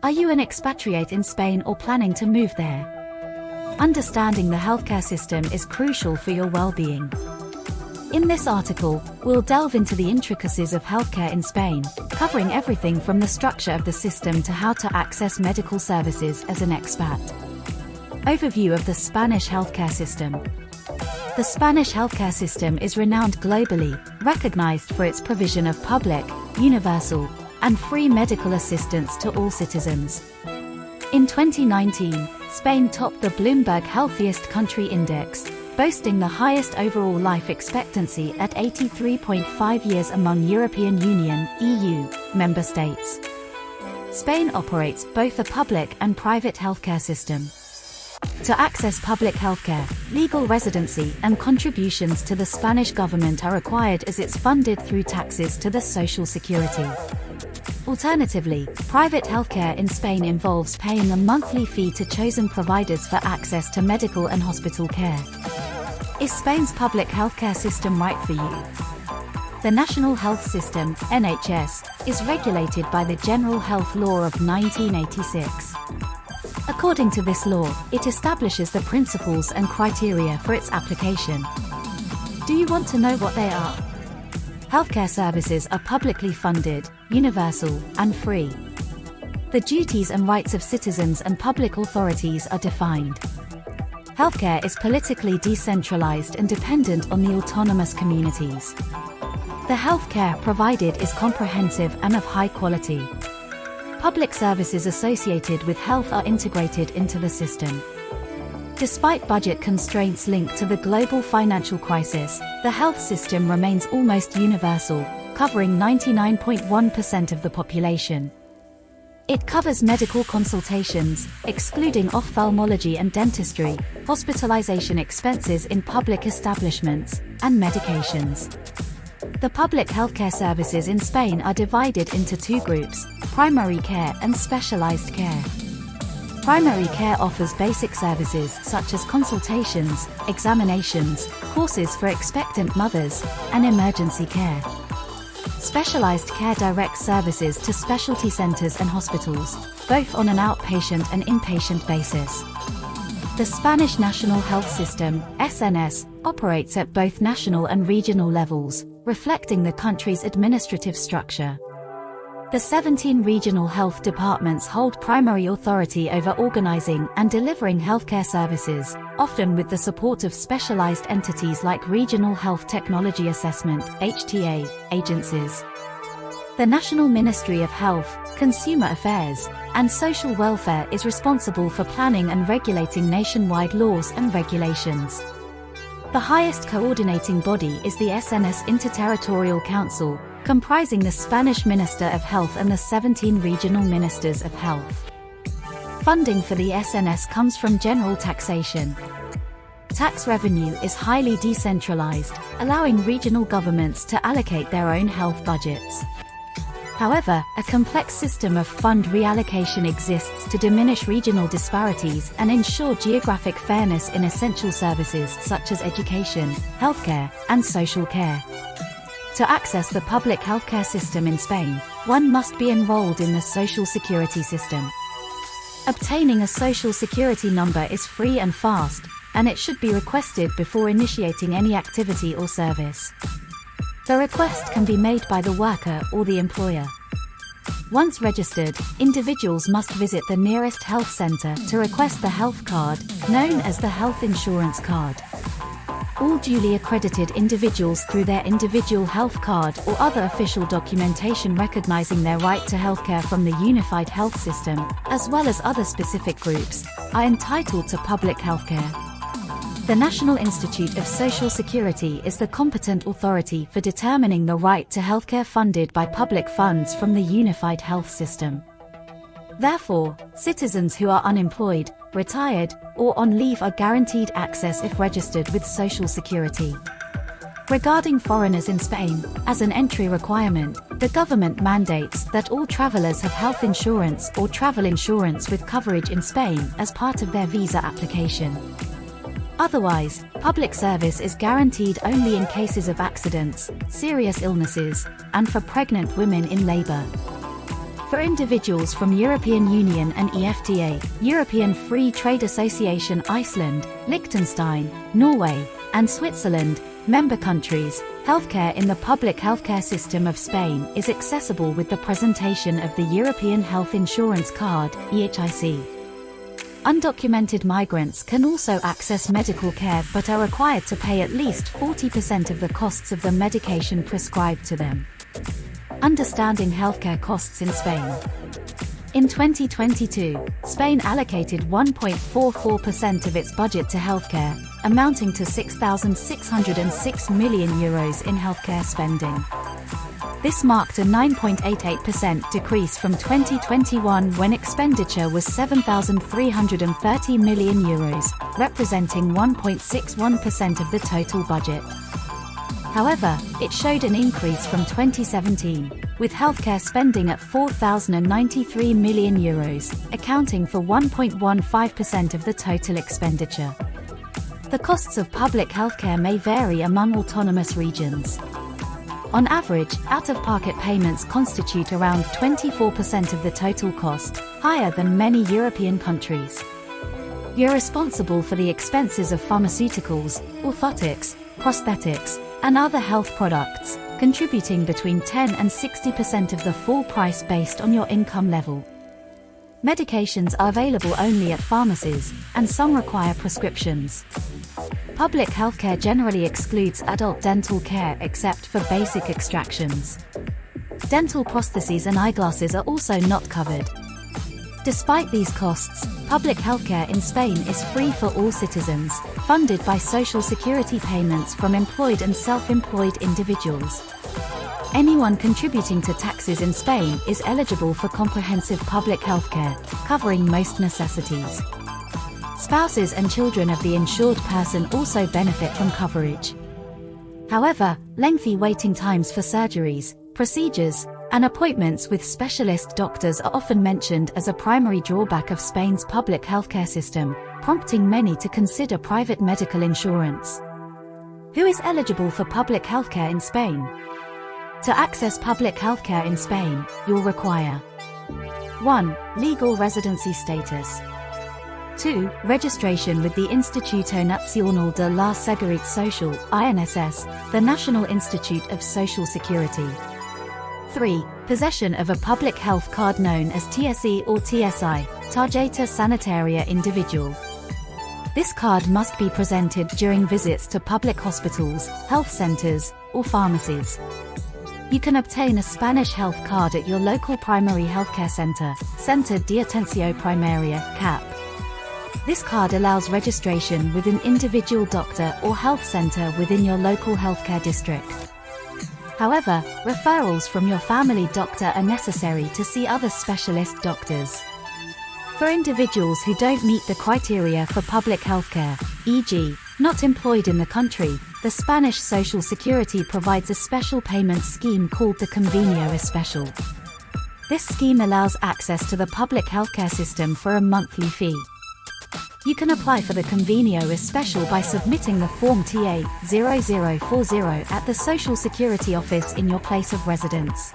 Are you an expatriate in Spain or planning to move there? Understanding the healthcare system is crucial for your well-being. In this article, we'll delve into the intricacies of healthcare in Spain, covering everything from the structure of the system to how to access medical services as an expat. Overview of the Spanish healthcare system. The Spanish healthcare system is renowned globally, recognized for its provision of public, universal, and free medical assistance to all citizens. In 2019, Spain topped the Bloomberg Healthiest Country Index, boasting the highest overall life expectancy at 83.5 years among European Union (EU) member states. Spain operates both a public and private healthcare system. To access public healthcare, legal residency and contributions to the Spanish government are required as it's funded through taxes to the Social Security. Alternatively, private healthcare in Spain involves paying a monthly fee to chosen providers for access to medical and hospital care. Is Spain's public healthcare system right for you? The National Health System, NHS, is regulated by the General Health Law of 1986. According to this law, it establishes the principles and criteria for its application. Do you want to know what they are? Healthcare services are publicly funded, universal, and free. The duties and rights of citizens and public authorities are defined. Healthcare is politically decentralized and dependent on the autonomous communities. The healthcare provided is comprehensive and of high quality. Public services associated with health are integrated into the system. Despite budget constraints linked to the global financial crisis, the health system remains almost universal, covering 99.1% of the population. It covers medical consultations, excluding ophthalmology and dentistry, hospitalization expenses in public establishments, and medications. The public healthcare services in Spain are divided into two groups: primary care and specialized care. Primary care offers basic services such as consultations, examinations, courses for expectant mothers, and emergency care. Specialized care directs services to specialty centers and hospitals, both on an outpatient and inpatient basis. The Spanish National Health System, SNS, operates at both national and regional levels, reflecting the country's administrative structure. The 17 regional health departments hold primary authority over organizing and delivering healthcare services, often with the support of specialized entities like Regional Health Technology Assessment (HTA) agencies. The National Ministry of Health, Consumer Affairs, and Social Welfare is responsible for planning and regulating nationwide laws and regulations. The highest coordinating body is the SNS Interterritorial Council, comprising the Spanish Minister of Health and the 17 regional ministers of health. Funding for the SNS comes from general taxation. Tax revenue is highly decentralized, allowing regional governments to allocate their own health budgets. However, a complex system of fund reallocation exists to diminish regional disparities and ensure geographic fairness in essential services such as education, healthcare, and social care. To access the public healthcare system in Spain, one must be enrolled in the Social Security system. Obtaining a Social Security number is free and fast, and it should be requested before initiating any activity or service. The request can be made by the worker or the employer. Once registered, individuals must visit the nearest health center to request the health card, known as the health insurance card. All duly accredited individuals through their individual health card or other official documentation recognizing their right to healthcare from the unified health system, as well as other specific groups, are entitled to public healthcare. The National Institute of Social Security is the competent authority for determining the right to healthcare funded by public funds from the unified health system. Therefore, citizens who are unemployed, retired, or on leave are guaranteed access if registered with Social Security. Regarding foreigners in Spain, as an entry requirement, the government mandates that all travelers have health insurance or travel insurance with coverage in Spain as part of their visa application. Otherwise, public service is guaranteed only in cases of accidents, serious illnesses, and for pregnant women in labor. For individuals from European Union and EFTA, European Free Trade Association Iceland, Liechtenstein, Norway, and Switzerland, member countries, healthcare in the public healthcare system of Spain is accessible with the presentation of the European Health Insurance Card, EHIC. Undocumented migrants can also access medical care but are required to pay at least 40% of the costs of the medication prescribed to them. Understanding healthcare costs in Spain. In 2022, Spain allocated 1.44% of its budget to healthcare, amounting to €6,606 million in healthcare spending. This marked a 9.88% decrease from 2021 when expenditure was €7,330 million, representing 1.61% of the total budget. However, it showed an increase from 2017, with healthcare spending at €4,093 million, accounting for 1.15% of the total expenditure. The costs of public healthcare may vary among autonomous regions. On average, out-of-pocket payments constitute around 24% of the total cost, higher than many European countries. You're responsible for the expenses of pharmaceuticals, orthotics, prosthetics, and other health products, contributing between 10 and 60% of the full price based on your income level. Medications are available only at pharmacies, and some require prescriptions. Public healthcare generally excludes adult dental care except for basic extractions. Dental prostheses and eyeglasses are also not covered. Despite these costs, public healthcare in Spain is free for all citizens, funded by social security payments from employed and self-employed individuals. Anyone contributing to taxes in Spain is eligible for comprehensive public healthcare, covering most necessities. Spouses and children of the insured person also benefit from coverage. However, lengthy waiting times for surgeries, procedures, and appointments with specialist doctors are often mentioned as a primary drawback of Spain's public healthcare system, prompting many to consider private medical insurance. Who is eligible for public healthcare in Spain? To access public healthcare in Spain, you'll require 1. Legal residency status. 2. Registration with the Instituto Nacional de la Seguridad Social, INSS, the National Institute of Social Security. 3. Possession of a public health card known as TSE or TSI, Tarjeta Sanitaria Individual. This card must be presented during visits to public hospitals, health centers, or pharmacies. You can obtain a Spanish health card at your local primary healthcare center, Centro de Atención Primaria, CAP. This card allows registration with an individual doctor or health center within your local healthcare district. However, referrals from your family doctor are necessary to see other specialist doctors. For individuals who don't meet the criteria for public healthcare, e.g., not employed in the country, the Spanish Social Security provides a special payment scheme called the Convenio Especial. This scheme allows access to the public healthcare system for a monthly fee. You can apply for the Convenio Especial by submitting the Form TA 0040 at the Social Security office in your place of residence.